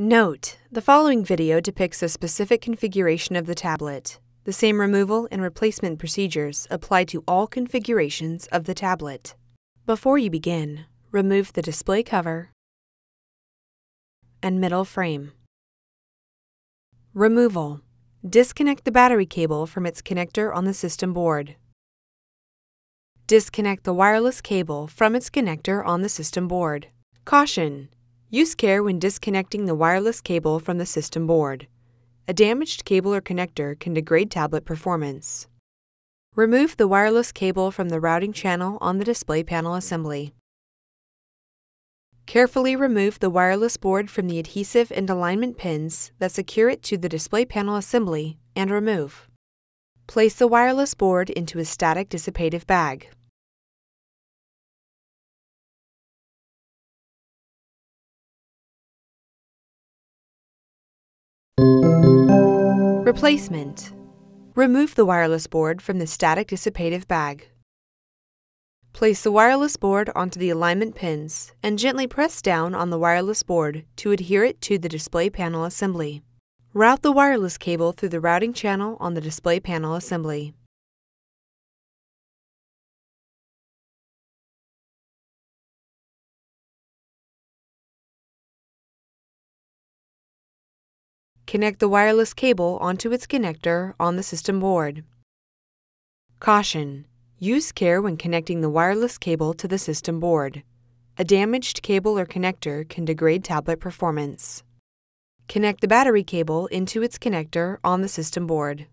Note: the following video depicts a specific configuration of the tablet. The same removal and replacement procedures apply to all configurations of the tablet. Before you begin, remove the display cover and middle frame. Removal: disconnect the battery cable from its connector on the system board. Disconnect the wireless cable from its connector on the system board. Caution: use care when disconnecting the wireless cable from the system board. A damaged cable or connector can degrade tablet performance. Remove the wireless cable from the routing channel on the display panel assembly. Carefully remove the wireless board from the adhesive and alignment pins that secure it to the display panel assembly and remove. Place the wireless board into a static-dissipative bag. Replacement: remove the wireless board from the static-dissipative bag. Place the wireless board onto the alignment pins and gently press down on the wireless board to adhere it to the display panel assembly. Route the wireless cable through the routing channel on the display panel assembly. Connect the wireless cable onto its connector on the system board. Caution: use care when connecting the wireless cable to the system board. A damaged cable or connector can degrade tablet performance. Connect the battery cable into its connector on the system board.